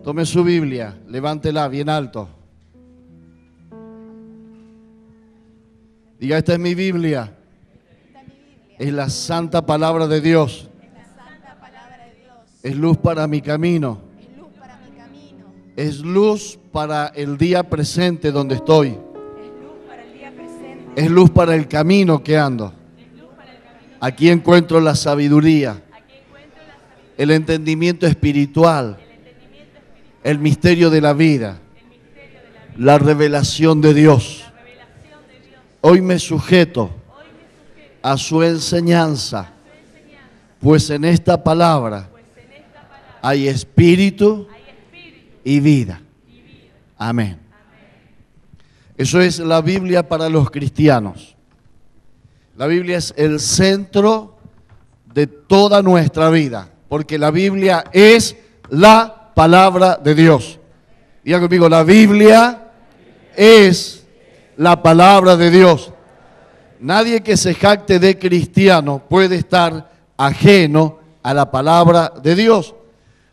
Tome su Biblia, levántela bien alto. Diga, esta es mi Biblia. Es la santa palabra de Dios. Es luz para mi camino. Es luz para el día presente donde estoy. Es luz para el camino que ando. Aquí encuentro la sabiduría, el entendimiento espiritual, el misterio de la vida, la revelación de Dios. Hoy me sujeto a su enseñanza, pues en esta palabra hay espíritu y vida. Amén. Eso es la Biblia para los cristianos. La Biblia es el centro de toda nuestra vida, porque la Biblia es la palabra de Dios. Diga conmigo, la Biblia es la palabra de Dios. Nadie que se jacte de cristiano puede estar ajeno a la palabra de Dios.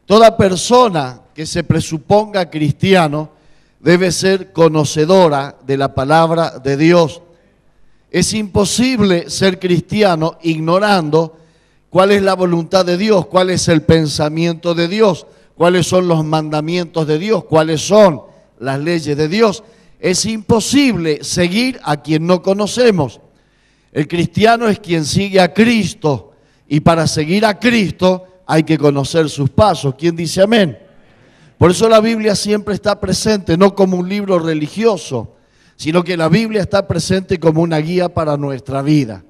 Toda persona que se presuponga cristiano debe ser conocedora de la palabra de Dios. Es imposible ser cristiano ignorando cuál es la voluntad de Dios, cuál es el pensamiento de Dios, cuáles son los mandamientos de Dios, cuáles son las leyes de Dios. Es imposible seguir a quien no conocemos. El cristiano es quien sigue a Cristo, y para seguir a Cristo hay que conocer sus pasos. ¿Quién dice amén? Por eso la Biblia siempre está presente, no como un libro religioso, sino que la Biblia está presente como una guía para nuestra vida.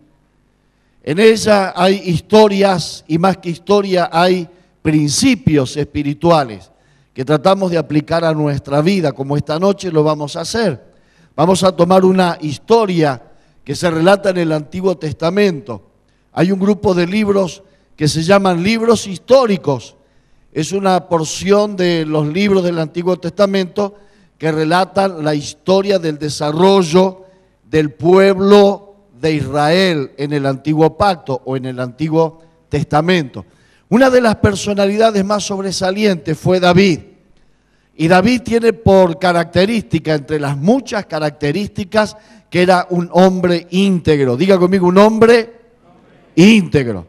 En ella hay historias, y más que historia hay principios espirituales que tratamos de aplicar a nuestra vida, como esta noche lo vamos a hacer. Vamos a tomar una historia que se relata en el Antiguo Testamento. Hay un grupo de libros que se llaman libros históricos. Es una porción de los libros del Antiguo Testamento que relatan la historia del desarrollo del pueblo de Israel en el Antiguo Pacto o en el Antiguo Testamento. Una de las personalidades más sobresalientes fue David. Y David tiene por característica, entre las muchas características, que era un hombre íntegro. Diga conmigo, un hombre íntegro.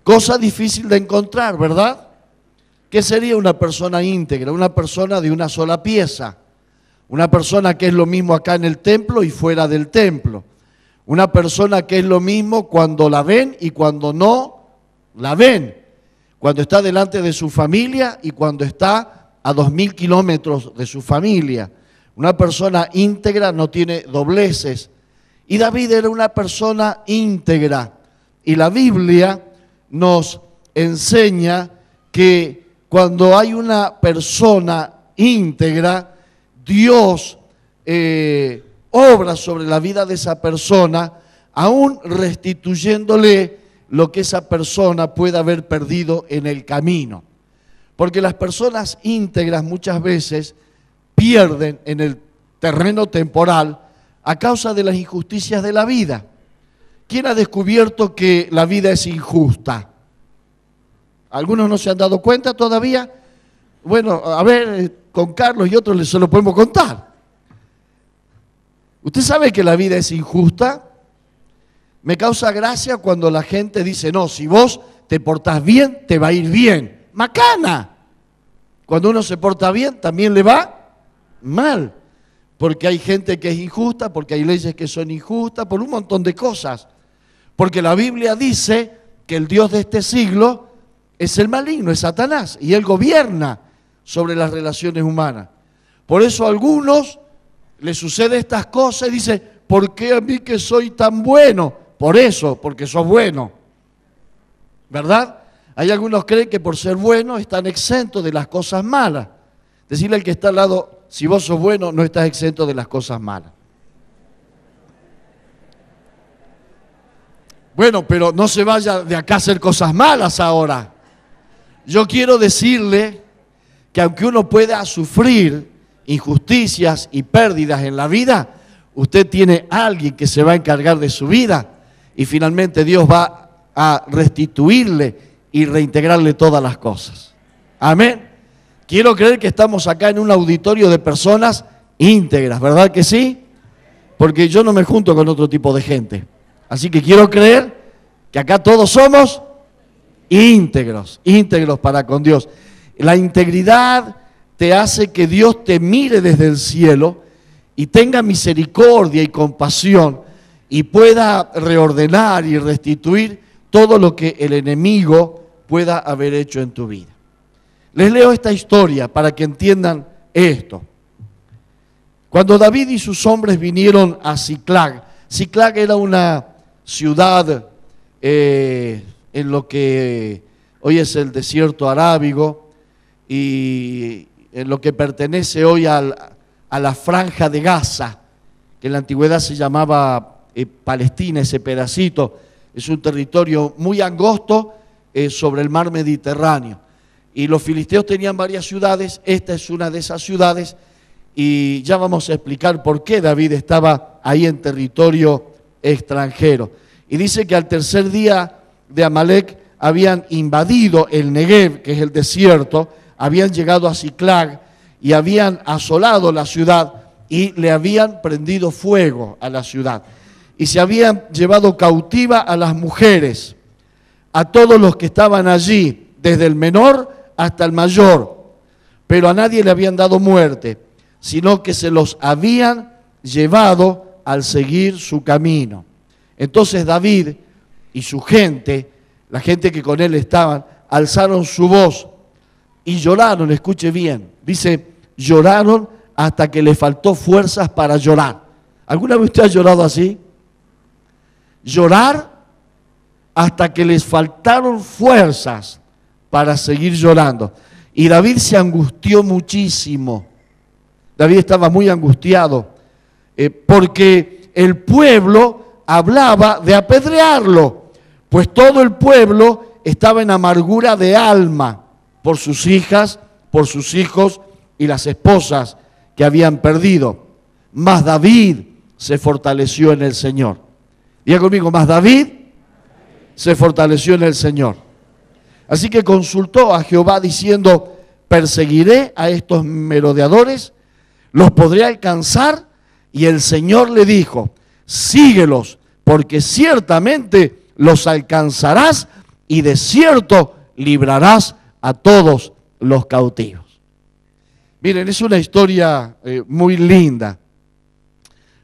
Cosa difícil de encontrar, ¿verdad? ¿Qué sería una persona íntegra? Una persona de una sola pieza. Una persona que es lo mismo acá en el templo y fuera del templo. Una persona que es lo mismo cuando la ven y cuando no la ven. Cuando está delante de su familia y cuando está a 2000 kilómetros de su familia. Una persona íntegra no tiene dobleces. Y David era una persona íntegra. Y la Biblia nos enseña que cuando hay una persona íntegra, Dios obra sobre la vida de esa persona, aún restituyéndole lo que esa persona puede haber perdido en el camino. Porque las personas íntegras muchas veces pierden en el terreno temporal a causa de las injusticias de la vida. ¿Quién ha descubierto que la vida es injusta? ¿Algunos no se han dado cuenta todavía? Bueno, a ver, con Carlos y otros se lo podemos contar. ¿Usted sabe que la vida es injusta? Me causa gracia cuando la gente dice, no, si vos te portás bien, te va a ir bien. ¡Macana! Cuando uno se porta bien, también le va mal. Porque hay gente que es injusta, porque hay leyes que son injustas, por un montón de cosas. Porque la Biblia dice que el Dios de este siglo es el maligno, es Satanás, y él gobierna sobre las relaciones humanas. Por eso a algunos les sucede estas cosas y dicen, ¿por qué a mí que soy tan bueno? Por eso, porque sos bueno, ¿verdad? Hay algunos que creen que por ser bueno están exentos de las cosas malas. Decirle al que está al lado, si vos sos bueno, no estás exento de las cosas malas. Bueno, pero no se vaya de acá a hacer cosas malas ahora. Yo quiero decirle que aunque uno pueda sufrir injusticias y pérdidas en la vida, usted tiene a alguien que se va a encargar de su vida y finalmente Dios va a restituirle y reintegrarle todas las cosas. Amén. Quiero creer que estamos acá en un auditorio de personas íntegras, ¿verdad que sí? Porque yo no me junto con otro tipo de gente. Así que quiero creer que acá todos somos íntegros, íntegros para con Dios. La integridad te hace que Dios te mire desde el cielo y tenga misericordia y compasión y pueda reordenar y restituir todo lo que el enemigo pueda haber hecho en tu vida. Les leo esta historia para que entiendan esto. Cuando David y sus hombres vinieron a Siclag, Siclag era una ciudad en lo que hoy es el desierto arábigo y en lo que pertenece hoy a la franja de Gaza, que en la antigüedad se llamaba Palestina, ese pedacito. Es un territorio muy angosto sobre el mar Mediterráneo. Y los filisteos tenían varias ciudades, esta es una de esas ciudades, y ya vamos a explicar por qué David estaba ahí en territorio extranjero. Y dice que al tercer día de Amalek habían invadido el Negev, que es el desierto, habían llegado a Siclag y habían asolado la ciudad y le habían prendido fuego a la ciudad. Y se habían llevado cautiva a las mujeres, a todos los que estaban allí, desde el menor hasta el mayor, pero a nadie le habían dado muerte, sino que se los habían llevado al seguir su camino. Entonces David y su gente, la gente que con él estaban, alzaron su voz y lloraron, escuche bien, dice, lloraron hasta que le faltó fuerzas para llorar. ¿Alguna vez usted ha llorado así? Llorar hasta que les faltaron fuerzas para seguir llorando. Y David se angustió muchísimo. David estaba muy angustiado porque el pueblo hablaba de apedrearlo, pues todo el pueblo estaba en amargura de alma por sus hijas, por sus hijos y las esposas que habían perdido. Mas David se fortaleció en el Señor. Diga conmigo, mas David se fortaleció en el Señor. Así que consultó a Jehová diciendo, perseguiré a estos merodeadores, los podré alcanzar. Y el Señor le dijo, síguelos, porque ciertamente los alcanzarás y de cierto librarás a todos los cautivos. Miren, es una historia muy linda,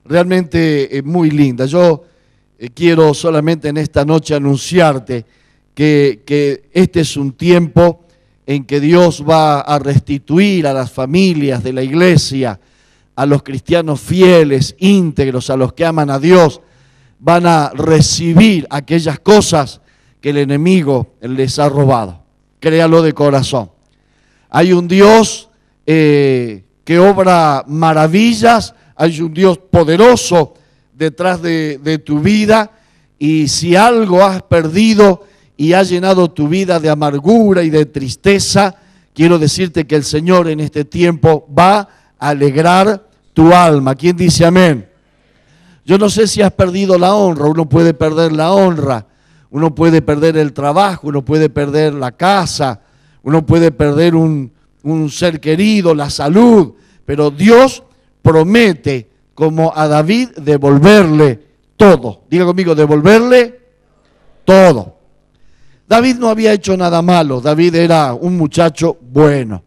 realmente muy linda. Yo quiero solamente en esta noche anunciarte que este es un tiempo en que Dios va a restituir a las familias de la iglesia, a los cristianos fieles, íntegros, a los que aman a Dios, van a recibir aquellas cosas que el enemigo les ha robado. Créalo de corazón. Hay un Dios que obra maravillas, hay un Dios poderoso detrás de tu vida, y si algo has perdido y ha llenado tu vida de amargura y de tristeza, quiero decirte que el Señor en este tiempo va a alegrar tu alma. ¿Quién dice amén? Yo no sé si has perdido la honra. Uno puede perder la honra, uno puede perder el trabajo, uno puede perder la casa, uno puede perder un ser querido, la salud, pero Dios promete, como a David, devolverle todo. Diga conmigo, devolverle todo. David no había hecho nada malo. David era un muchacho bueno.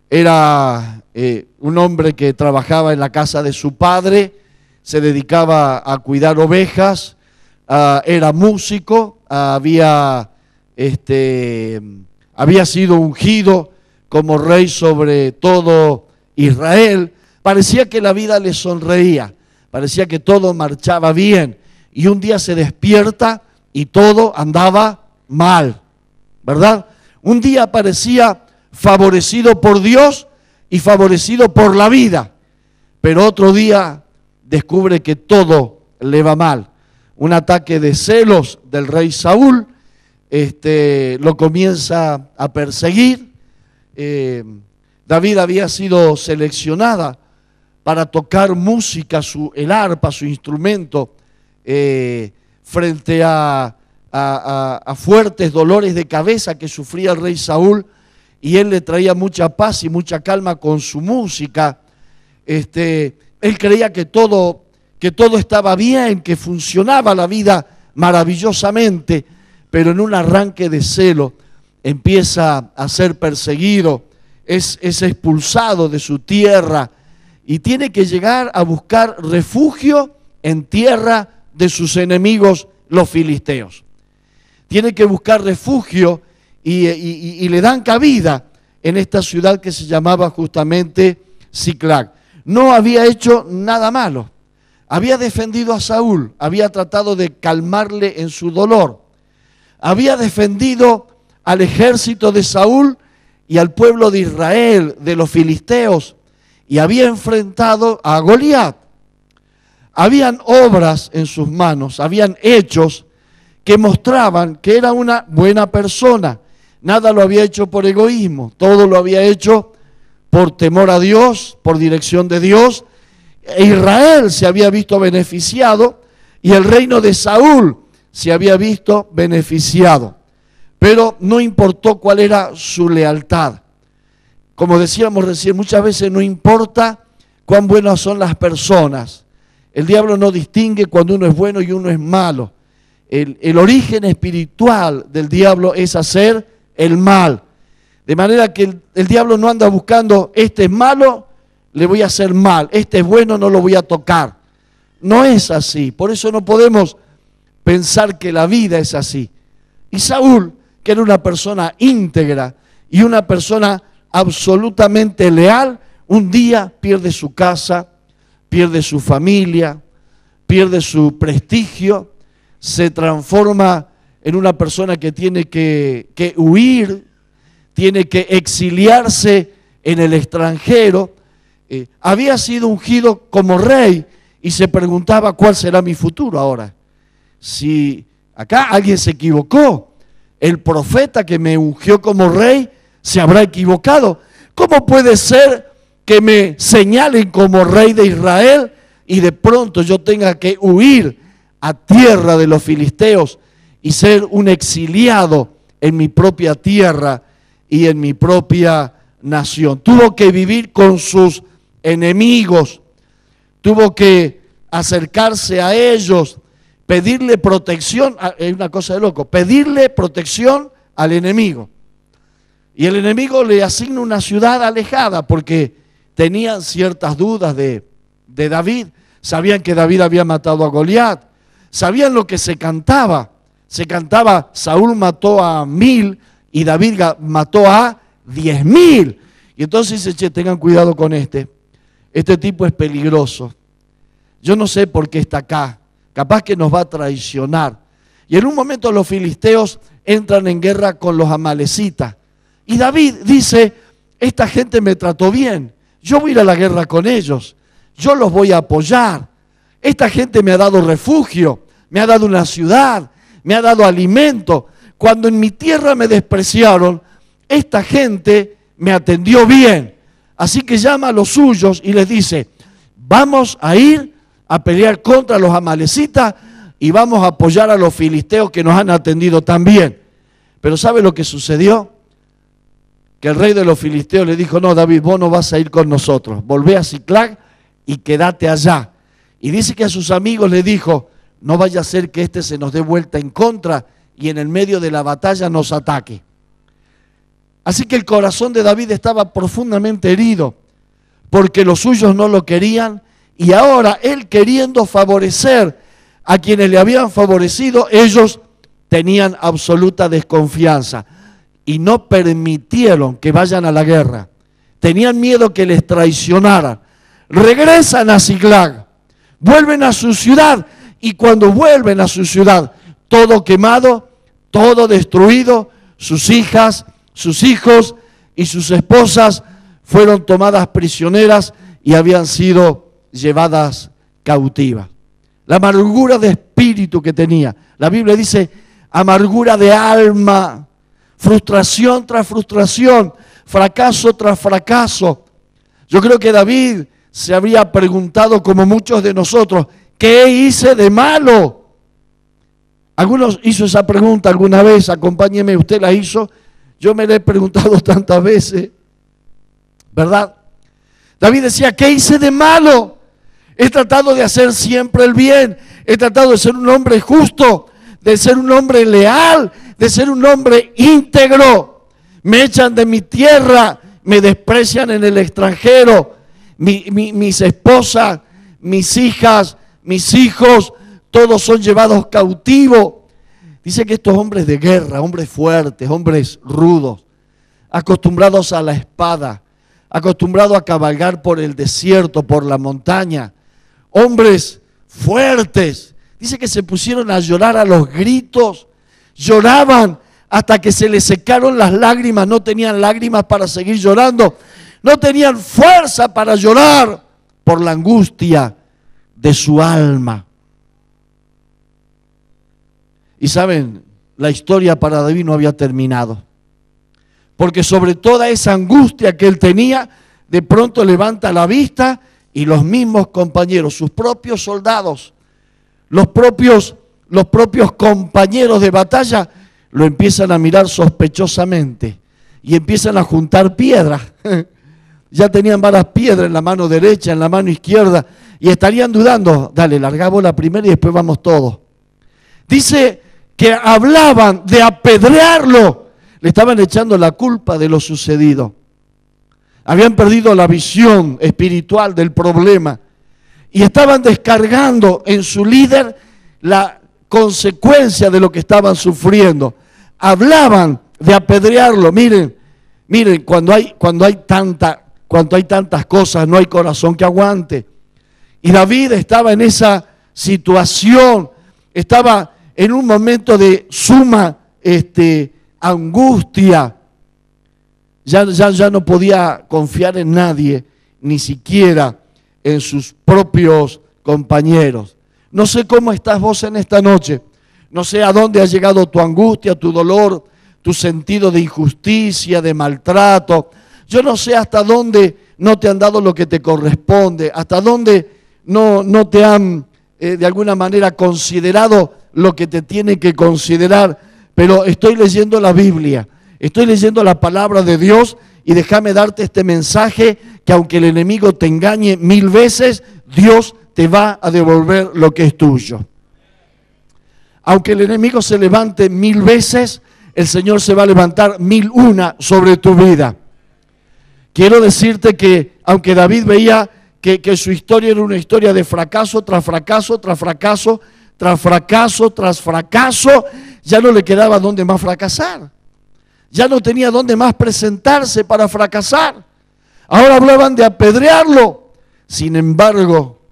Era un hombre que trabajaba en la casa de su padre, se dedicaba a cuidar ovejas, era músico, había sido ungido como rey sobre todo Israel. Parecía que la vida le sonreía, parecía que todo marchaba bien, y un día se despierta y todo andaba mal, ¿verdad? Un día parecía favorecido por Dios y favorecido por la vida, pero otro día descubre que todo le va mal. Un ataque de celos del rey Saúl lo comienza a perseguir. David había sido seleccionada para tocar música, el arpa, su instrumento, frente a fuertes dolores de cabeza que sufría el rey Saúl, y él le traía mucha paz y mucha calma con su música. Él creía que todo estaba bien, que funcionaba la vida maravillosamente, pero en un arranque de celo empieza a ser perseguido, es expulsado de su tierra y tiene que llegar a buscar refugio en tierra de sus enemigos, los filisteos. Tiene que buscar refugio y le dan cabida en esta ciudad que se llamaba justamente Siclag. No había hecho nada malo. Había defendido a Saúl, había tratado de calmarle en su dolor. Había defendido al ejército de Saúl y al pueblo de Israel, de los filisteos, y había enfrentado a Goliat. Habían obras en sus manos, habían hechos que mostraban que era una buena persona. Nada lo había hecho por egoísmo, todo lo había hecho por temor a Dios, por dirección de Dios. Israel se había visto beneficiado y el reino de Saúl se había visto beneficiado. Pero no importó cuál era su lealtad. Como decíamos recién, muchas veces no importa cuán buenas son las personas. El diablo no distingue cuando uno es bueno y uno es malo. El origen espiritual del diablo es hacer el mal. De manera que el diablo no anda buscando, este es malo, le voy a hacer mal, este es bueno, no lo voy a tocar. No es así, por eso no podemos pensar que la vida es así. Y Saúl, que era una persona íntegra y una persona absolutamente leal, un día pierde su casa, pierde su familia, pierde su prestigio, se transforma en una persona que tiene que huir, tiene que exiliarse en el extranjero. Había sido ungido como rey y se preguntaba cuál será mi futuro ahora. Si acá alguien se equivocó, el profeta que me ungió como rey se habrá equivocado. ¿Cómo puede ser que me señalen como rey de Israel y de pronto yo tenga que huir a tierra de los filisteos y ser un exiliado en mi propia tierra y en mi propia nación? Tuvo que vivir con sus enemigos, tuvo que acercarse a ellos, pedirle protección. Es una cosa de loco, pedirle protección al enemigo. Y el enemigo le asigna una ciudad alejada porque tenían ciertas dudas de David. Sabían que David había matado a Goliat, sabían lo que se cantaba. Se cantaba, Saúl mató a 1000 y David mató a 10.000. Y entonces dice, che, tengan cuidado con este tipo es peligroso. Yo no sé por qué está acá, capaz que nos va a traicionar. Y en un momento los filisteos entran en guerra con los amalecitas. Y David dice, esta gente me trató bien, yo voy a ir a la guerra con ellos, yo los voy a apoyar. Esta gente me ha dado refugio, me ha dado una ciudad, me ha dado alimento. Cuando en mi tierra me despreciaron, esta gente me atendió bien. Así que llama a los suyos y les dice, vamos a ir a pelear contra los amalecitas y vamos a apoyar a los filisteos que nos han atendido tan bien. Pero ¿sabe lo que sucedió? Que el rey de los filisteos le dijo, no, David, vos no vas a ir con nosotros, volvé a Siclag y quédate allá. Y dice que a sus amigos le dijo, no vaya a ser que este se nos dé vuelta en contra y en el medio de la batalla nos ataque. Así que el corazón de David estaba profundamente herido, porque los suyos no lo querían, y ahora él, queriendo favorecer a quienes le habían favorecido, ellos tenían absoluta desconfianza y no permitieron que vayan a la guerra. Tenían miedo que les traicionaran. Regresan a Siclag, vuelven a su ciudad, y cuando vuelven a su ciudad, todo quemado, todo destruido, sus hijas, sus hijos y sus esposas fueron tomadas prisioneras y habían sido llevadas cautivas. La amargura de espíritu que tenía, la Biblia dice, amargura de alma, frustración tras frustración, fracaso tras fracaso. Yo creo que David se habría preguntado, como muchos de nosotros, ¿qué hice de malo? Algunos hizo esa pregunta alguna vez, acompáñeme, usted la hizo. Yo me lo he preguntado tantas veces, ¿verdad? David decía, ¿qué hice de malo? He tratado de hacer siempre el bien, he tratado de ser un hombre justo, de ser un hombre leal, de ser un hombre íntegro. Me echan de mi tierra, me desprecian en el extranjero, mis esposas, mis hijas, mis hijos, todos son llevados cautivos. Dice que estos hombres de guerra, hombres fuertes, hombres rudos, acostumbrados a la espada, acostumbrados a cabalgar por el desierto, por la montaña, hombres fuertes, dice que se pusieron a llorar a los gritos, lloraban hasta que se les secaron las lágrimas, no tenían lágrimas para seguir llorando, no tenían fuerza para llorar por la angustia de su alma. Y saben, la historia para David no había terminado, porque sobre toda esa angustia que él tenía, de pronto levanta la vista y los mismos compañeros, sus propios soldados, los propios compañeros de batalla, lo empiezan a mirar sospechosamente y empiezan a juntar piedras. Ya tenían varias piedras en la mano derecha, en la mano izquierda, y estarían dudando, dale, largamos la primera y después vamos todos. Dice que hablaban de apedrearlo, le estaban echando la culpa de lo sucedido. Habían perdido la visión espiritual del problema y estaban descargando en su líder la consecuencia de lo que estaban sufriendo. Hablaban de apedrearlo. Miren, cuando hay tantas cosas, no hay corazón que aguante. Y David estaba en esa situación, estaba en un momento de suma angustia. Ya no podía confiar en nadie, ni siquiera en sus propios compañeros. No sé cómo estás vos en esta noche, no sé a dónde ha llegado tu angustia, tu dolor, tu sentido de injusticia, de maltrato. Yo no sé hasta dónde no te han dado lo que te corresponde, hasta dónde no te han de alguna manera considerado lo que te tiene que considerar, pero estoy leyendo la Biblia. Estoy leyendo la palabra de Dios y déjame darte este mensaje que aunque el enemigo te engañe 1000 veces, Dios te va a devolver lo que es tuyo. Aunque el enemigo se levante 1000 veces, el Señor se va a levantar 1001 sobre tu vida. Quiero decirte que aunque David veía que su historia era una historia de fracaso tras fracaso, tras fracaso, tras fracaso, tras fracaso, ya no le quedaba dónde más fracasar. Ya no tenía dónde más presentarse para fracasar. Ahora hablaban de apedrearlo. Sin embargo,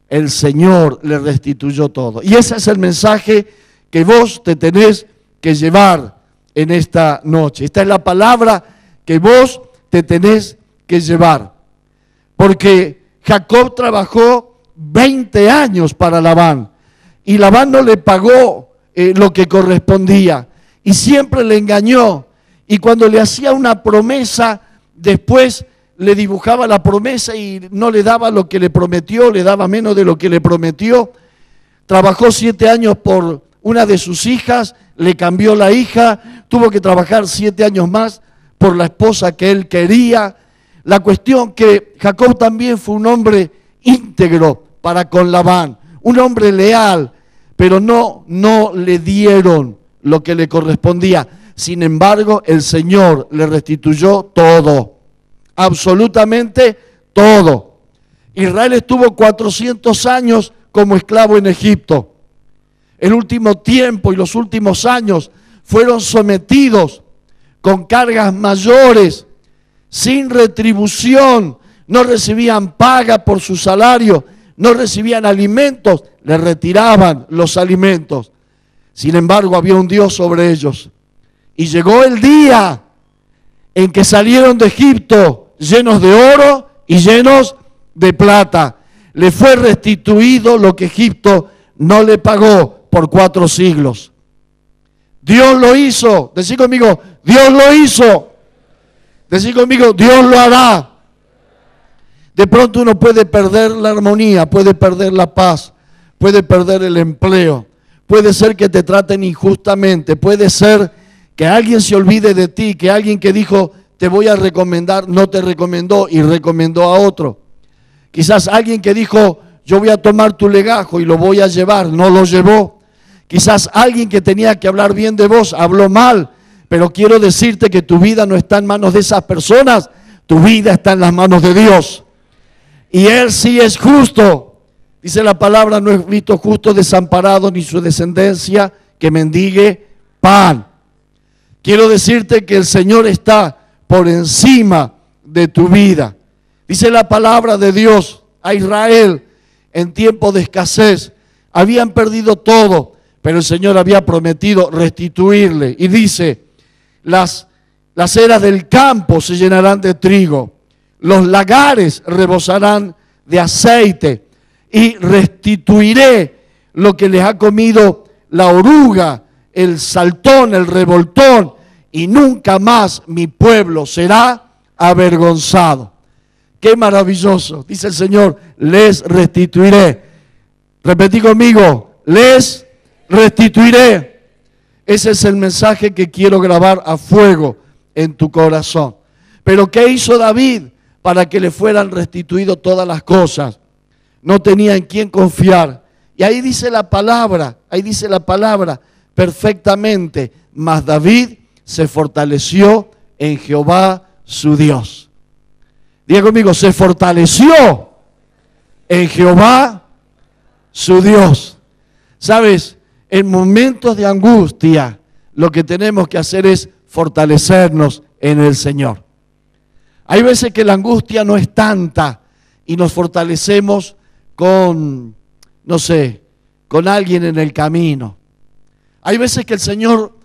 el Señor le restituyó todo. Y ese es el mensaje que vos te tenés que llevar en esta noche. Esta es la palabra que vos te tenés que llevar. Porque Jacob trabajó 20 años para Labán. Y Labán no le pagó lo que correspondía. Y siempre le engañó. Y cuando le hacía una promesa, después le dibujaba la promesa y no le daba lo que le prometió, le daba menos de lo que le prometió. Trabajó 7 años por una de sus hijas, le cambió la hija, tuvo que trabajar 7 años más por la esposa que él quería. La cuestión que Jacob también fue un hombre íntegro para con Labán, un hombre leal, pero no le dieron lo que le correspondía. Sin embargo, el Señor le restituyó todo, absolutamente todo. Israel estuvo 400 años como esclavo en Egipto. El último tiempo y los últimos años fueron sometidos con cargas mayores, sin retribución, no recibían paga por su salario, no recibían alimentos, les retiraban los alimentos. Sin embargo, había un Dios sobre ellos. Y llegó el día en que salieron de Egipto llenos de oro y llenos de plata. Le fue restituido lo que Egipto no le pagó por 4 siglos. Dios lo hizo. Decí conmigo, Dios lo hizo. Decí conmigo, Dios lo hará. De pronto uno puede perder la armonía, puede perder la paz, puede perder el empleo. Puede ser que te traten injustamente, puede ser Que alguien se olvide de ti, que alguien que dijo te voy a recomendar, no te recomendó y recomendó a otro. Quizás alguien que dijo yo voy a tomar tu legajo y lo voy a llevar, no lo llevó. Quizás alguien que tenía que hablar bien de vos, habló mal. Pero quiero decirte que tu vida no está en manos de esas personas, tu vida está en las manos de Dios. Y Él sí es justo. Dice la palabra, no he visto justo desamparado ni su descendencia que mendigue pan. Quiero decirte que el Señor está por encima de tu vida. Dice la palabra de Dios a Israel en tiempo de escasez. Habían perdido todo, pero el Señor había prometido restituirle. Y dice, las eras del campo se llenarán de trigo, los lagares rebosarán de aceite, y restituiré lo que les ha comido la oruga, el saltón, el revoltón, y nunca más mi pueblo será avergonzado. Qué maravilloso, dice el Señor, les restituiré. Repetí conmigo, les restituiré. Ese es el mensaje que quiero grabar a fuego en tu corazón. Pero ¿qué hizo David para que le fueran restituidas todas las cosas? No tenía en quién confiar. Y ahí dice la palabra perfectamente. Mas David se fortaleció en Jehová su Dios. Diga conmigo, se fortaleció en Jehová su Dios. ¿Sabes? En momentos de angustia, lo que tenemos que hacer es fortalecernos en el Señor. Hay veces que la angustia no es tanta y nos fortalecemos con, no sé, con alguien en el camino. Hay veces que el Señor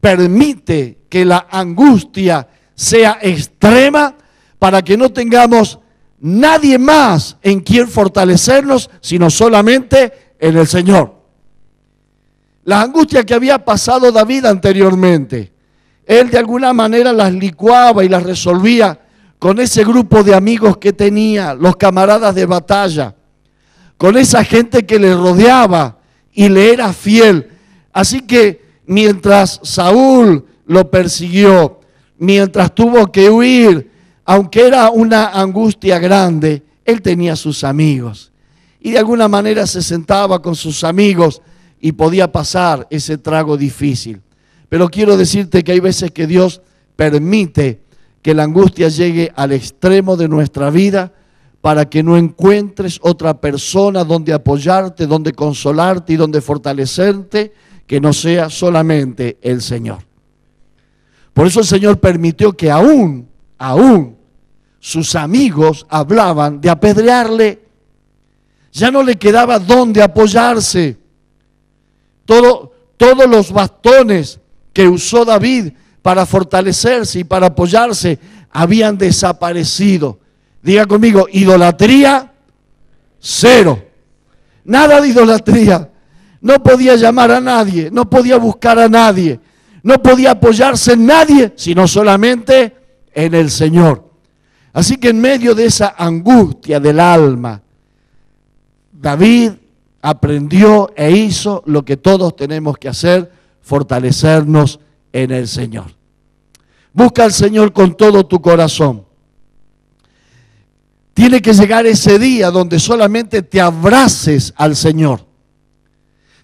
permite que la angustia sea extrema para que no tengamos nadie más en quien fortalecernos, sino solamente en el Señor. La angustia que había pasado David anteriormente, él de alguna manera las licuaba y las resolvía con ese grupo de amigos que tenía, los camaradas de batalla, con esa gente que le rodeaba y le era fiel. Así que mientras Saúl lo persiguió, mientras tuvo que huir, aunque era una angustia grande, él tenía sus amigos. Y de alguna manera se sentaba con sus amigos y podía pasar ese trago difícil. Pero quiero decirte que hay veces que Dios permite que la angustia llegue al extremo de nuestra vida para que no encuentres otra persona donde apoyarte, donde consolarte y donde fortalecerte, que no sea solamente el Señor. Por eso el Señor permitió que aún sus amigos hablaban de apedrearle. Ya no le quedaba dónde apoyarse. Todos los bastones que usó David para fortalecerse y para apoyarse habían desaparecido. Diga conmigo, idolatría, cero. Nada de idolatría. No podía llamar a nadie, no podía buscar a nadie, no podía apoyarse en nadie, sino solamente en el Señor. Así que en medio de esa angustia del alma, David aprendió e hizo lo que todos tenemos que hacer, fortalecernos en el Señor. Busca al Señor con todo tu corazón. Tiene que llegar ese día donde solamente te abraces al Señor.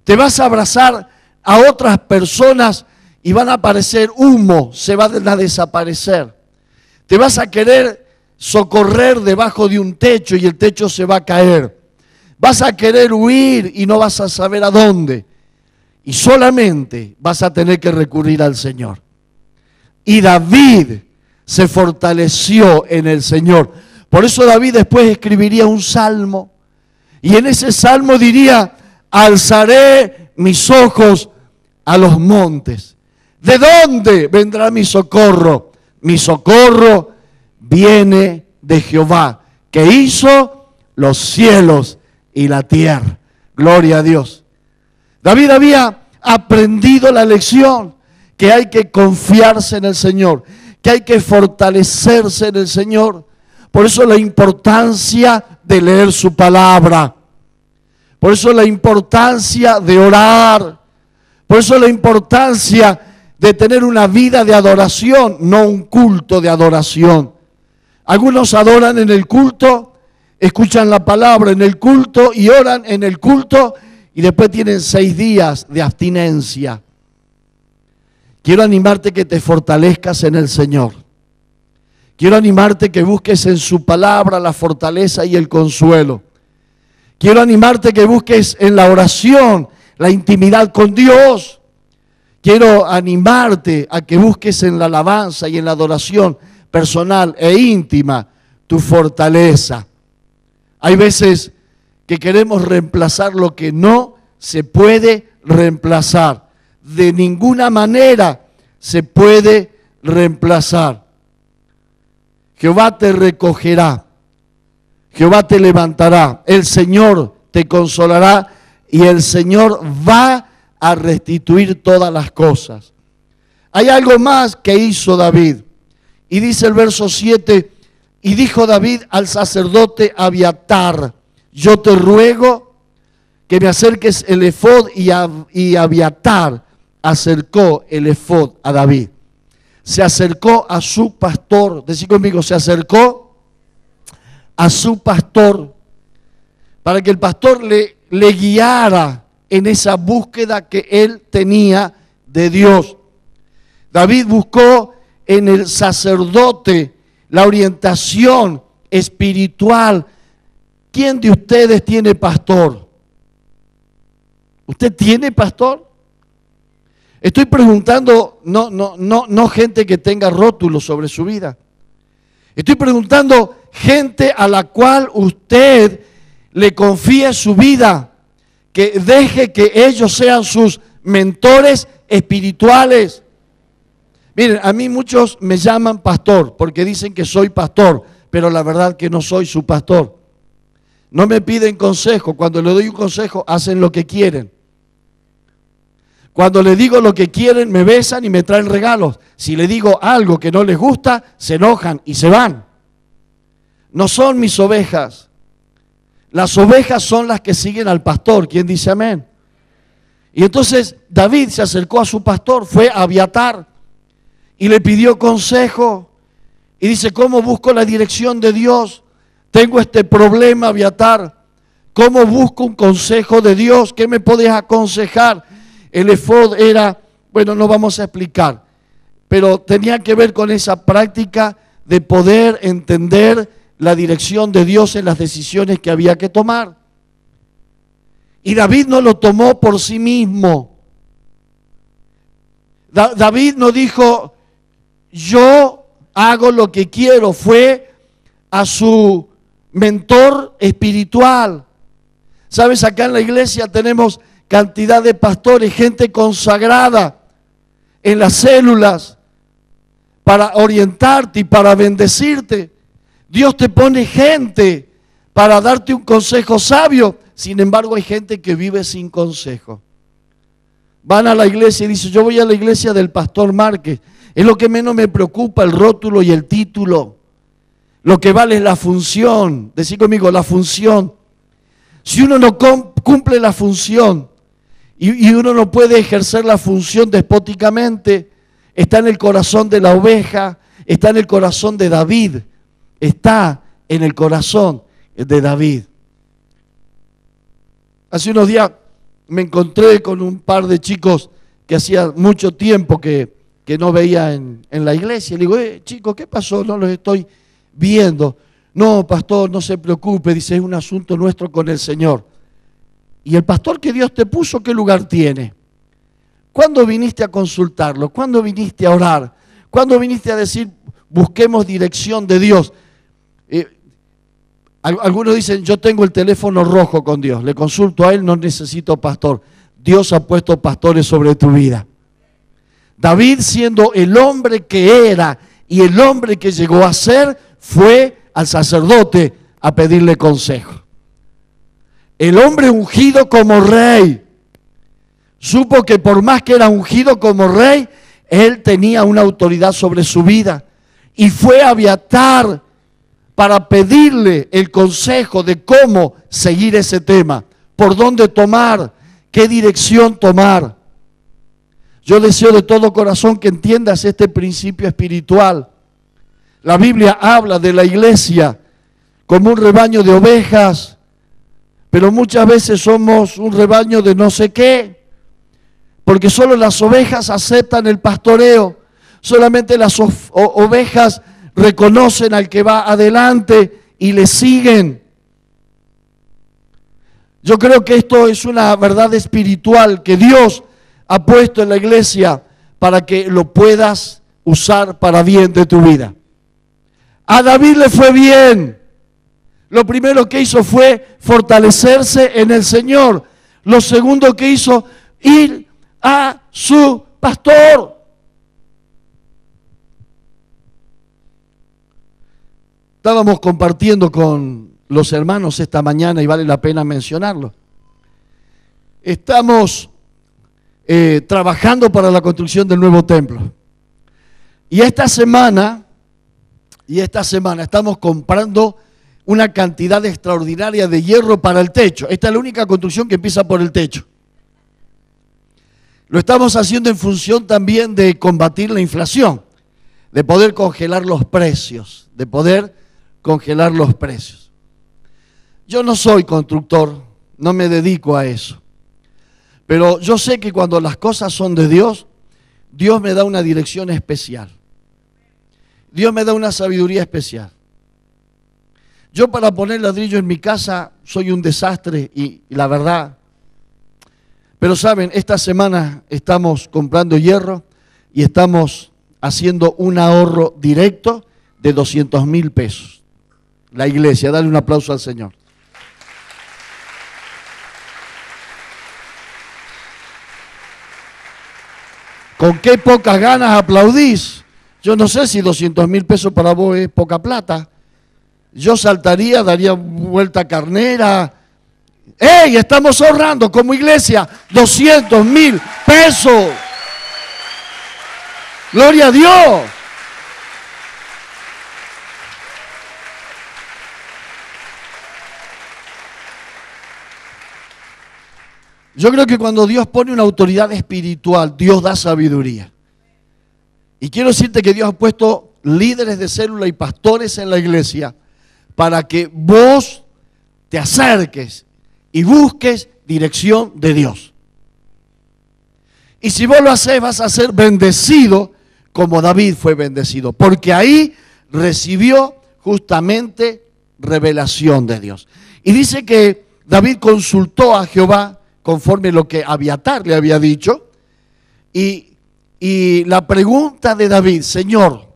Te vas a abrazar a otras personas y van a aparecer humo, se van a desaparecer. Te vas a querer socorrer debajo de un techo y el techo se va a caer. Vas a querer huir y no vas a saber a dónde. Y solamente vas a tener que recurrir al Señor. Y David se fortaleció en el Señor. Por eso David después escribiría un salmo. Y en ese salmo diría, alzaré mis ojos a los montes. ¿De dónde vendrá mi socorro? Mi socorro viene de Jehová, que hizo los cielos y la tierra. Gloria a Dios. David había aprendido la lección que hay que confiarse en el Señor, que hay que fortalecerse en el Señor. Por eso la importancia de leer su palabra. Por eso la importancia de orar. Por eso la importancia de tener una vida de adoración, no un culto de adoración. Algunos adoran en el culto, escuchan la palabra en el culto y oran en el culto y después tienen 6 días de abstinencia. Quiero animarte que te fortalezcas en el Señor. Quiero animarte que busques en su palabra la fortaleza y el consuelo. Quiero animarte que busques en la oración la intimidad con Dios. Quiero animarte a que busques en la alabanza y en la adoración personal e íntima tu fortaleza. Hay veces que queremos reemplazar lo que no se puede reemplazar. De ninguna manera se puede reemplazar. Jehová te recogerá, Jehová te levantará, el Señor te consolará y el Señor va a restituir todas las cosas. Hay algo más que hizo David. Y dice el verso 7, y dijo David al sacerdote Abiatar, yo te ruego que me acerques el efod, y Abiatar acercó el efod a David. Se acercó a su pastor, decí conmigo, se acercó a su pastor para que el pastor le guiara en esa búsqueda que él tenía de Dios. David buscó en el sacerdote la orientación espiritual. ¿Quién de ustedes tiene pastor? ¿Usted tiene pastor? Estoy preguntando, no gente que tenga rótulos sobre su vida. Estoy preguntando gente a la cual usted le confíe su vida, que deje que ellos sean sus mentores espirituales. Miren, a mí muchos me llaman pastor porque dicen que soy pastor, pero la verdad que no soy su pastor. No me piden consejo. Cuando le doy un consejo, hacen lo que quieren. Cuando le digo lo que quieren, me besan y me traen regalos. Si le digo algo que no les gusta, se enojan y se van. No son mis ovejas. Las ovejas son las que siguen al pastor. ¿Quién dice amén? Y entonces David se acercó a su pastor, fue a Abiatar y le pidió consejo. Y dice, ¿cómo busco la dirección de Dios? Tengo este problema, Abiatar. ¿Cómo busco un consejo de Dios? ¿Qué me podés aconsejar? El efod era, bueno, no vamos a explicar, pero tenía que ver con esa práctica de poder entender la dirección de Dios en las decisiones que había que tomar. Y David no lo tomó por sí mismo. David no dijo, yo hago lo que quiero. Fue a su mentor espiritual. ¿Sabes? Acá en la iglesia tenemos cantidad de pastores, gente consagrada en las células para orientarte y para bendecirte. Dios te pone gente para darte un consejo sabio. Sin embargo, hay gente que vive sin consejo. Van a la iglesia y dicen, yo voy a la iglesia del pastor Márquez. Es lo que menos me preocupa, el rótulo y el título. Lo que vale es la función. Decí conmigo, la función. Si uno no cumple la función y uno no puede ejercer la función despóticamente, está en el corazón de la oveja, está en el corazón de David. Está en el corazón de David. Hace unos días me encontré con un par de chicos que hacía mucho tiempo que no veía en la iglesia. Le digo, chicos, ¿qué pasó? No los estoy viendo. No, pastor, no se preocupe, dice, es un asunto nuestro con el Señor. ¿Y el pastor que Dios te puso, qué lugar tiene? ¿Cuándo viniste a consultarlo? ¿Cuándo viniste a orar? ¿Cuándo viniste a decir, busquemos dirección de Dios? Algunos dicen, yo tengo el teléfono rojo con Dios, le consulto a Él, no necesito pastor. Dios ha puesto pastores sobre tu vida. David, siendo el hombre que era y el hombre que llegó a ser, fue al sacerdote a pedirle consejo. El hombre ungido como rey supo que por más que era ungido como rey, él tenía una autoridad sobre su vida. Y fue a Abiatar para pedirle el consejo de cómo seguir ese tema, por dónde tomar, qué dirección tomar. Yo deseo de todo corazón que entiendas este principio espiritual. La Biblia habla de la iglesia como un rebaño de ovejas, pero muchas veces somos un rebaño de no sé qué, porque solo las ovejas aceptan el pastoreo, solamente las ovejas reconocen al que va adelante y le siguen. Yo creo que esto es una verdad espiritual que Dios ha puesto en la iglesia para que lo puedas usar para bien de tu vida. A David le fue bien. Lo primero que hizo fue fortalecerse en el Señor. Lo segundo que hizo, ir a su pastor. Estábamos compartiendo con los hermanos esta mañana y vale la pena mencionarlo. Estamos trabajando para la construcción del nuevo templo. Y esta semana estamos comprando una cantidad extraordinaria de hierro para el techo. Esta es la única construcción que empieza por el techo. Lo estamos haciendo en función también de combatir la inflación, de poder congelar los precios, Yo no soy constructor, no me dedico a eso. Pero yo sé que cuando las cosas son de Dios, Dios me da una dirección especial. Dios me da una sabiduría especial. Yo para poner ladrillo en mi casa soy un desastre y la verdad. Pero saben, esta semana estamos comprando hierro y estamos haciendo un ahorro directo de 200,000 pesos. La iglesia, dale un aplauso al Señor. ¿Con qué pocas ganas aplaudís? Yo no sé si 200,000 pesos para vos es poca plata. Yo saltaría, daría vuelta carnera. ¡Ey! Estamos ahorrando como iglesia 200,000 pesos. ¡Gloria a Dios! Yo creo que cuando Dios pone una autoridad espiritual, Dios da sabiduría. Y quiero decirte que Dios ha puesto líderes de célula y pastores en la iglesia para que vos te acerques y busques dirección de Dios. Y si vos lo haces, vas a ser bendecido como David fue bendecido, porque ahí recibió justamente revelación de Dios. Y dice que David consultó a Jehová conforme lo que Abiatar le había dicho, y la pregunta de David: Señor,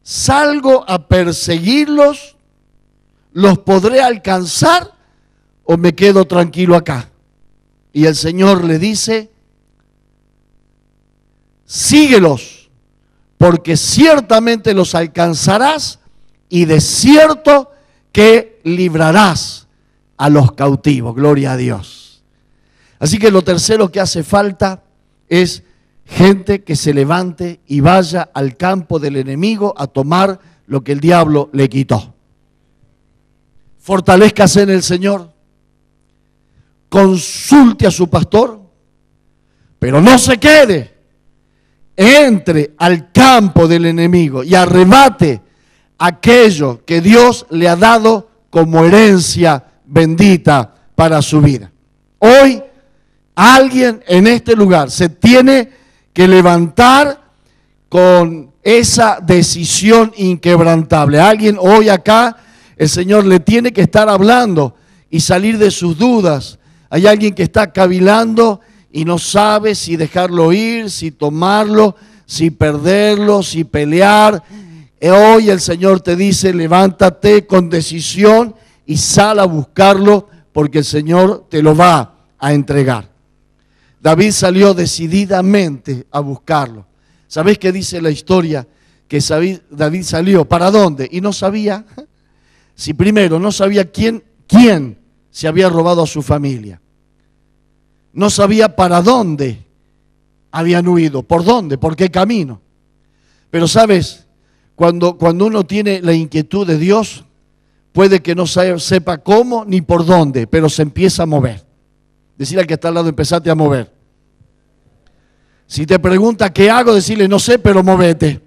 ¿salgo a perseguirlos? ¿Los podré alcanzar o me quedo tranquilo acá? Y el Señor le dice: síguelos, porque ciertamente los alcanzarás y de cierto que librarás a los cautivos. Gloria a Dios. Así que lo tercero que hace falta es gente que se levante y vaya al campo del enemigo a tomar lo que el diablo le quitó. Fortalézcase en el Señor, consulte a su pastor, pero no se quede. Entre al campo del enemigo y arrebate aquello que Dios le ha dado como herencia bendita para su vida. Hoy alguien en este lugar se tiene que levantar con esa decisión inquebrantable. Alguien hoy acá, el Señor le tiene que estar hablando y salir de sus dudas. Hay alguien que está cavilando y no sabe si dejarlo ir, si tomarlo, si perderlo, si pelear. Hoy el Señor te dice: levántate con decisión y sal a buscarlo, porque el Señor te lo va a entregar. David salió decididamente a buscarlo. ¿Sabés qué dice la historia? Que David salió, ¿para dónde? Y no sabía, si primero no sabía quién se había robado a su familia. No sabía para dónde habían huido, por dónde, por qué camino. Pero sabes, cuando uno tiene la inquietud de Dios, puede que no sepa cómo ni por dónde, pero se empieza a mover. Decirle al que está al lado: empezate a mover. Si te pregunta qué hago, decirle no sé, pero movete.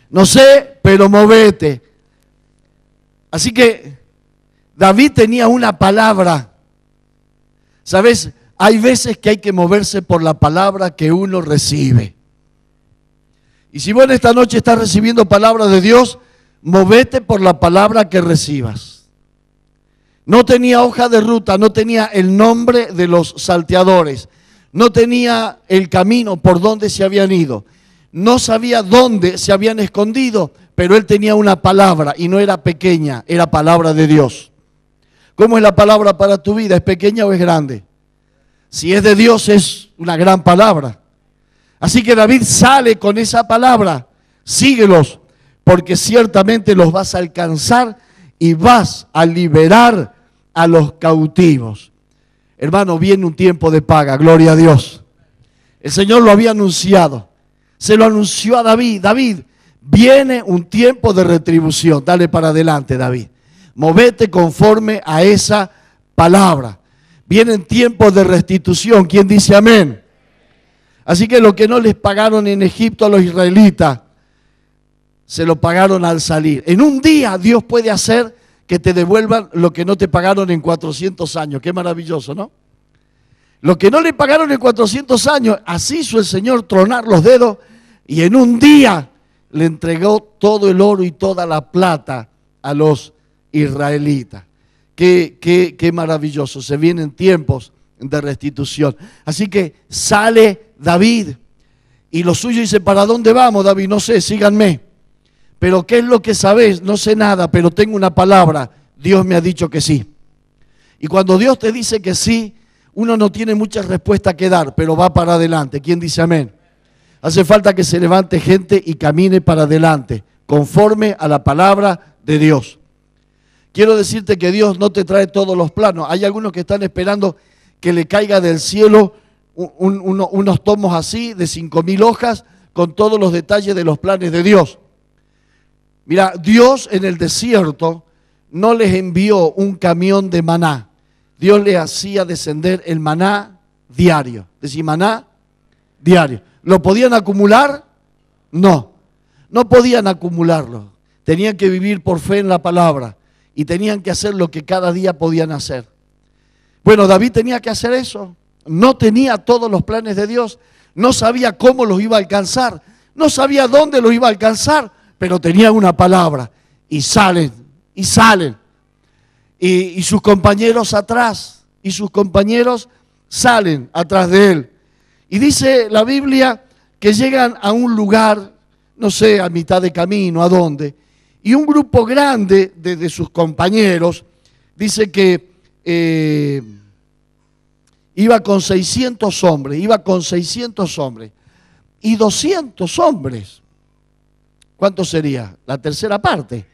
No sé, pero movete. Así que David tenía una palabra. ¿Sabes? Hay veces que hay que moverse por la palabra que uno recibe. Y si vos en esta noche estás recibiendo palabra de Dios, movete por la palabra que recibas. No tenía hoja de ruta, no tenía el nombre de los salteadores, no tenía el camino por donde se habían ido, no sabía dónde se habían escondido, pero él tenía una palabra y no era pequeña, era palabra de Dios. ¿Cómo es la palabra para tu vida? ¿Es pequeña o es grande? Si es de Dios es una gran palabra. Así que David sale con esa palabra, síguelos, porque ciertamente los vas a alcanzar y vas a liberar a los cautivos. Hermano, viene un tiempo de paga, gloria a Dios. El Señor lo había anunciado, se lo anunció a David. David, viene un tiempo de retribución. Dale para adelante, David. Movete conforme a esa palabra. Vienen tiempos de restitución. ¿Quién dice amén? Así que lo que no les pagaron en Egipto a los israelitas, se lo pagaron al salir. En un día Dios puede hacer que te devuelvan lo que no te pagaron en 400 años. Qué maravilloso, ¿no? Lo que no le pagaron en 400 años, así hizo el Señor tronar los dedos y en un día le entregó todo el oro y toda la plata a los israelitas. Qué maravilloso. Se vienen tiempos de restitución. Así que sale David y lo suyo dice, ¿para dónde vamos, David? No sé, síganme. Pero ¿qué es lo que sabés? No sé nada, pero tengo una palabra. Dios me ha dicho que sí. Y cuando Dios te dice que sí, uno no tiene muchas respuestas que dar, pero va para adelante. ¿Quién dice amén? Hace falta que se levante gente y camine para adelante, conforme a la palabra de Dios. Quiero decirte que Dios no te trae todos los planos. Hay algunos que están esperando que le caiga del cielo unos tomos así de 5.000 hojas con todos los detalles de los planes de Dios. Mira, Dios en el desierto no les envió un camión de maná. Dios les hacía descender el maná diario. Decir maná diario. ¿Lo podían acumular? No, no podían acumularlo. Tenían que vivir por fe en la palabra y tenían que hacer lo que cada día podían hacer. Bueno, David tenía que hacer eso. No tenía todos los planes de Dios. No sabía cómo los iba a alcanzar. No sabía dónde los iba a alcanzar. Pero tenía una palabra. Y salen, y salen. Y sus compañeros atrás. Y sus compañeros salen atrás de él. Y dice la Biblia que llegan a un lugar, no sé, a mitad de camino, ¿a dónde? Y un grupo grande de sus compañeros, dice que iba con 600 hombres, y 200 hombres. ¿Cuánto sería? La tercera parte.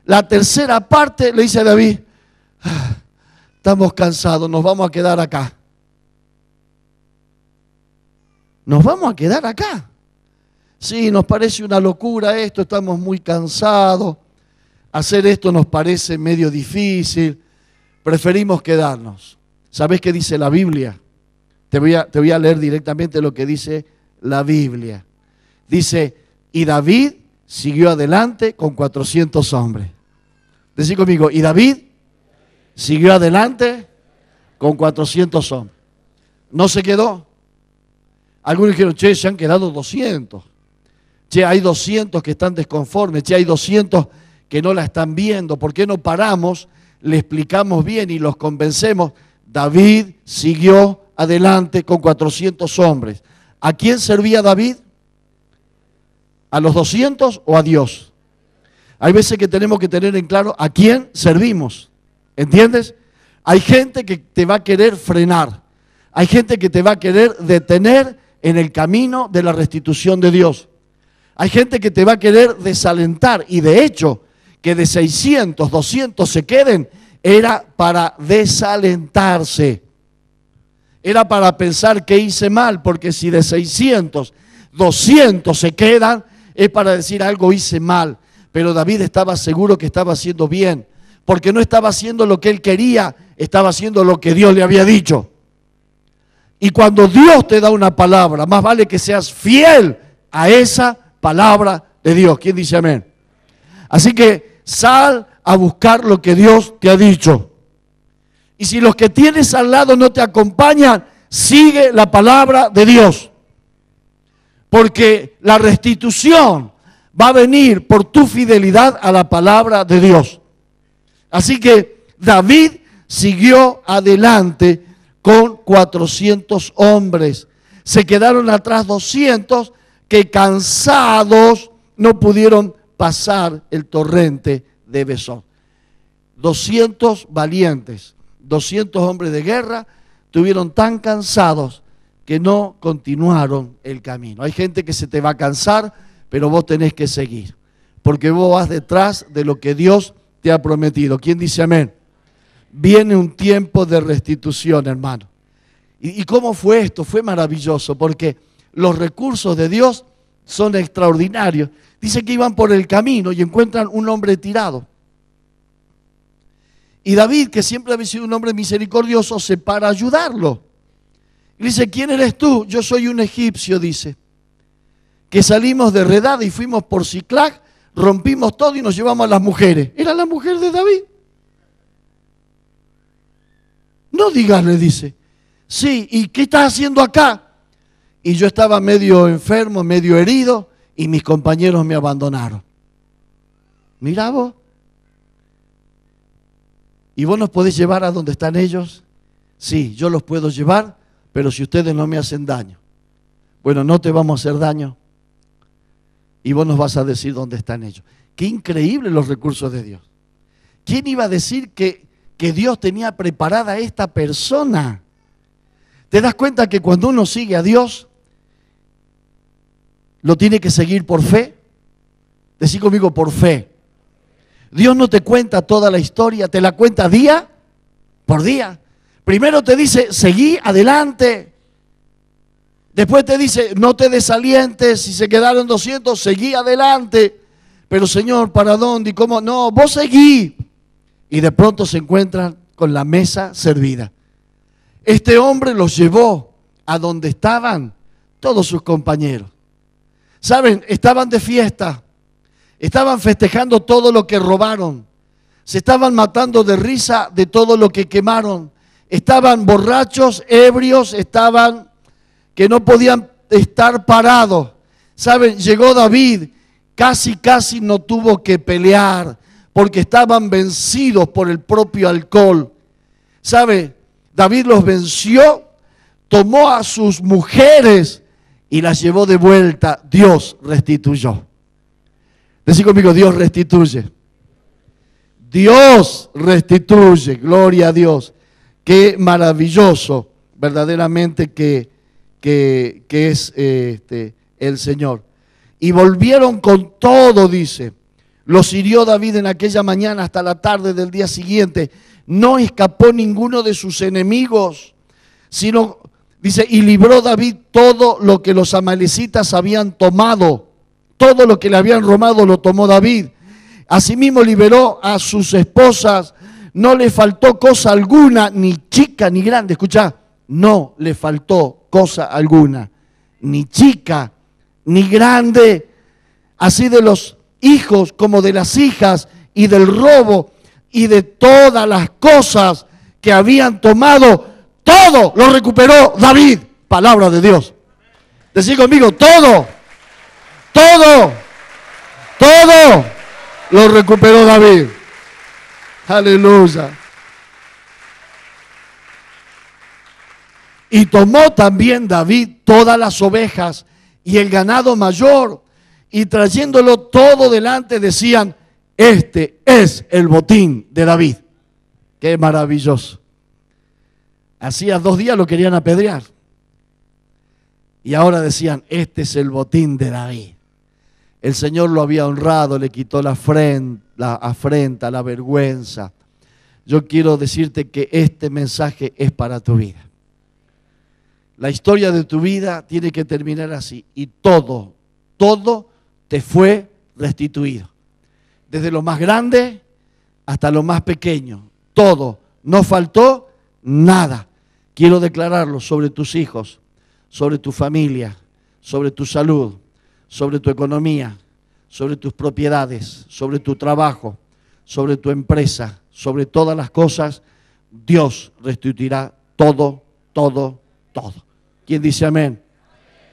La tercera parte le dice a David, estamos cansados, nos vamos a quedar acá. Nos vamos a quedar acá. Sí, nos parece una locura esto, estamos muy cansados. Hacer esto nos parece medio difícil. Preferimos quedarnos. ¿Sabés qué dice la Biblia? Te voy a leer directamente lo que dice la Biblia. Dice, y David siguió adelante con 400 hombres. Decí conmigo, y David siguió adelante con 400 hombres. No se quedó. Algunos dijeron, che, se han quedado 200. Che, hay 200 que están desconformes. Che, hay 200 que no la están viendo. ¿Por qué no paramos? Le explicamos bien y los convencemos. David siguió adelante con 400 hombres. ¿A quién servía David? ¿A los 200 o a Dios? Hay veces que tenemos que tener en claro a quién servimos. ¿Entiendes? Hay gente que te va a querer frenar. Hay gente que te va a querer detener en el camino de la restitución de Dios. Hay gente que te va a querer desalentar. Y de hecho, que de 600, 200 se queden, era para desalentarse. Era para pensar que hice mal, porque si de 600, 200 se quedan, es para decir algo hice mal. Pero David estaba seguro que estaba haciendo bien, porque no estaba haciendo lo que él quería, estaba haciendo lo que Dios le había dicho. Y cuando Dios te da una palabra, más vale que seas fiel a esa palabra de Dios. ¿Quién dice amén? Así que sal a buscar lo que Dios te ha dicho. Y si los que tienes al lado no te acompañan, sigue la palabra de Dios. Porque la restitución va a venir por tu fidelidad a la palabra de Dios. Así que David siguió adelante con 400 hombres. Se quedaron atrás 200 que cansados no pudieron pasar el torrente de Besor. 200 valientes, 200 hombres de guerra, estuvieron tan cansados que no continuaron el camino. Hay gente que se te va a cansar, pero vos tenés que seguir, porque vos vas detrás de lo que Dios te ha prometido. ¿Quién dice amén? Viene un tiempo de restitución, hermano. ¿Y cómo fue esto? Fue maravilloso, porque los recursos de Dios son extraordinarios. Dice que iban por el camino y encuentran un hombre tirado. Y David, que siempre había sido un hombre misericordioso, se para a ayudarlo. Y dice, ¿quién eres tú? Yo soy un egipcio, dice, que salimos de Redad y fuimos por Siclag, rompimos todo y nos llevamos a las mujeres. Era la mujer de David. No digas, le dice. Sí, ¿y qué estás haciendo acá? Y yo estaba medio enfermo, medio herido, y mis compañeros me abandonaron. Mirá vos. ¿Y vos nos podés llevar a donde están ellos? Sí, yo los puedo llevar, pero si ustedes no me hacen daño. Bueno, no te vamos a hacer daño. Y vos nos vas a decir dónde están ellos. Qué increíble los recursos de Dios. ¿Quién iba a decir que Dios tenía preparada a esta persona? ¿Te das cuenta que cuando uno sigue a Dios, lo tiene que seguir por fe? Decí conmigo, por fe. Dios no te cuenta toda la historia, te la cuenta día por día. Primero te dice, seguí adelante. Después te dice, no te desalientes. Si se quedaron 200, seguí adelante. Pero Señor, ¿para dónde y cómo? No, vos seguí. Y de pronto se encuentran con la mesa servida. Este hombre los llevó a donde estaban todos sus compañeros. ¿Saben? Estaban de fiesta. Estaban festejando todo lo que robaron. Se estaban matando de risa de todo lo que quemaron. Estaban borrachos, ebrios, estaban que no podían estar parados. ¿Saben? Llegó David, casi no tuvo que pelear porque estaban vencidos por el propio alcohol. ¿Sabe? David los venció, tomó a sus mujeres y las llevó de vuelta. Dios restituyó. Decí conmigo, Dios restituye. Dios restituye, gloria a Dios. Qué maravilloso, verdaderamente que es el Señor. Y volvieron con todo, dice. Los hirió David en aquella mañana hasta la tarde del día siguiente. No escapó ninguno de sus enemigos, sino, dice, y libró David todo lo que los amalecitas habían tomado. Todo lo que le habían robado lo tomó David. Asimismo liberó a sus esposas. No le faltó cosa alguna, ni chica ni grande. Escuchá, no le faltó cosa alguna, ni chica ni grande. Así de los hijos como de las hijas y del robo y de todas las cosas que habían tomado, todo lo recuperó David. Palabra de Dios. Decí conmigo, todo lo recuperó David. Aleluya. Y tomó también David todas las ovejas y el ganado mayor, y trayéndolo todo delante decían, este es el botín de David. Qué maravilloso. Hacía 2 días lo querían apedrear. Y ahora decían, este es el botín de David. El Señor lo había honrado, le quitó la afrenta, la vergüenza. Yo quiero decirte que este mensaje es para tu vida. La historia de tu vida tiene que terminar así. Y todo te fue restituido. Desde lo más grande hasta lo más pequeño. Todo. No faltó nada. Quiero declararlo sobre tus hijos, sobre tu familia, sobre tu salud, sobre tu economía, sobre tus propiedades, sobre tu trabajo, sobre tu empresa, sobre todas las cosas. Dios restituirá todo, todo, todo. ¿Quién dice amén?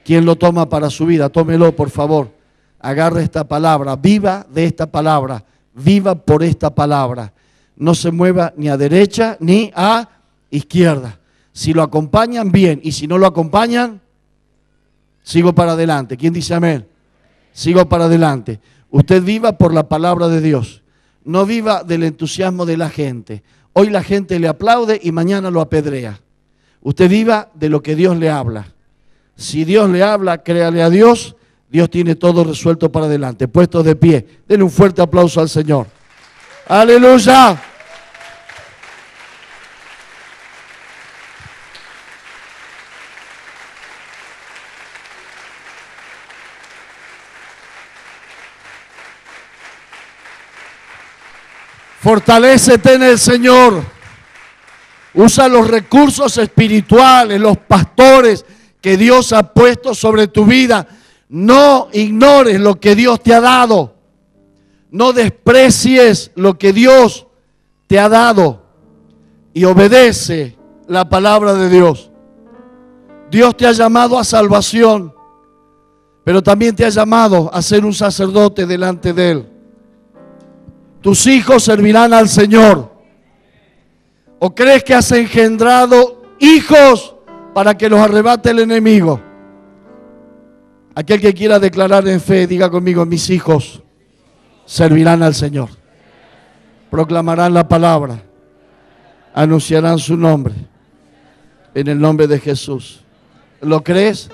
¿Quién lo toma para su vida? Tómelo, por favor. Agarre esta palabra, viva de esta palabra, viva por esta palabra. No se mueva ni a derecha ni a izquierda. Si lo acompañan, bien, y si no lo acompañan, sigo para adelante. ¿Quién dice amén? Sigo para adelante. Usted viva por la palabra de Dios. No viva del entusiasmo de la gente. Hoy la gente le aplaude y mañana lo apedrea. Usted viva de lo que Dios le habla. Si Dios le habla, créale a Dios. Dios tiene todo resuelto para adelante. Puestos de pie, denle un fuerte aplauso al Señor. ¡Aleluya! Fortalécete en el Señor. Usa los recursos espirituales, los pastores que Dios ha puesto sobre tu vida. No ignores lo que Dios te ha dado. No desprecies lo que Dios te ha dado. Y obedece la palabra de Dios. Dios te ha llamado a salvación, pero también te ha llamado a ser un sacerdote delante de Él. Tus hijos servirán al Señor. ¿O crees que has engendrado hijos para que los arrebate el enemigo? Aquel que quiera declarar en fe, diga conmigo: mis hijos servirán al Señor. Proclamarán la palabra. Anunciarán su nombre. En el nombre de Jesús. ¿Lo crees?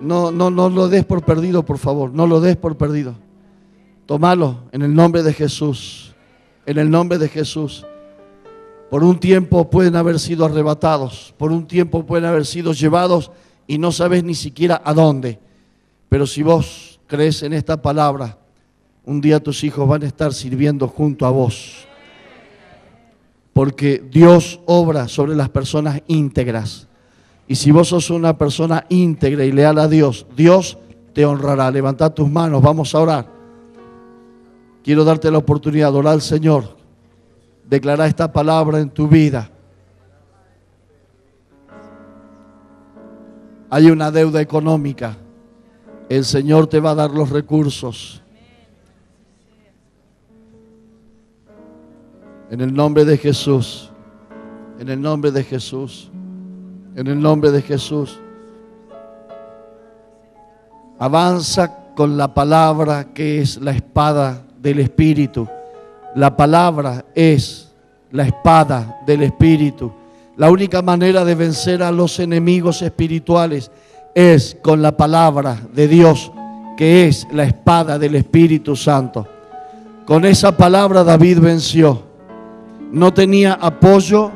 No lo des por perdido, por favor. No lo des por perdido. Tómalo en el nombre de Jesús. En el nombre de Jesús. Por un tiempo pueden haber sido arrebatados. Por un tiempo pueden haber sido llevados y no sabes ni siquiera a dónde. Pero si vos crees en esta palabra, un día tus hijos van a estar sirviendo junto a vos. Porque Dios obra sobre las personas íntegras. Y si vos sos una persona íntegra y leal a Dios, Dios te honrará. Levantá tus manos, vamos a orar. Quiero darte la oportunidad de orar al Señor. Declara esta palabra en tu vida. Hay una deuda económica. El Señor te va a dar los recursos. En el nombre de Jesús. En el nombre de Jesús. En el nombre de Jesús. Avanza con la palabra que es la espada del Espíritu. La palabra es la espada del Espíritu. La única manera de vencer a los enemigos espirituales es con la palabra de Dios, que es la espada del Espíritu Santo. Con esa palabra David venció. No tenía apoyo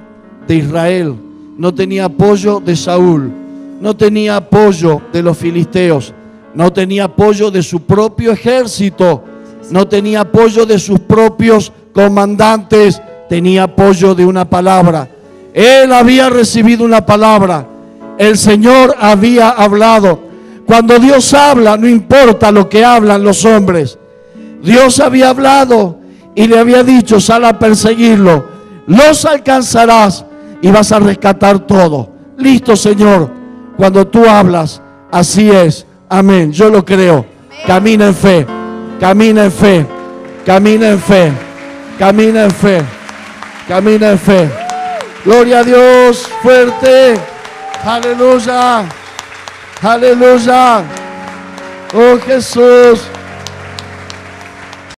de Israel, no tenía apoyo de Saúl, no tenía apoyo de los filisteos, no tenía apoyo de su propio ejército, no tenía apoyo de sus propios comandantes, tenía apoyo de una palabra. Él había recibido una palabra. El Señor había hablado. Cuando Dios habla, no importa lo que hablan los hombres. Dios había hablado y le había dicho: sal a perseguirlo, los alcanzarás y vas a rescatar todo. Listo, Señor. Cuando tú hablas, así es. Amén. Yo lo creo. Camina en fe. Camina en fe. Camina en fe. Camina en fe. Camina en fe. Gloria a Dios. Fuerte. Aleluya. Aleluya. Oh Jesús.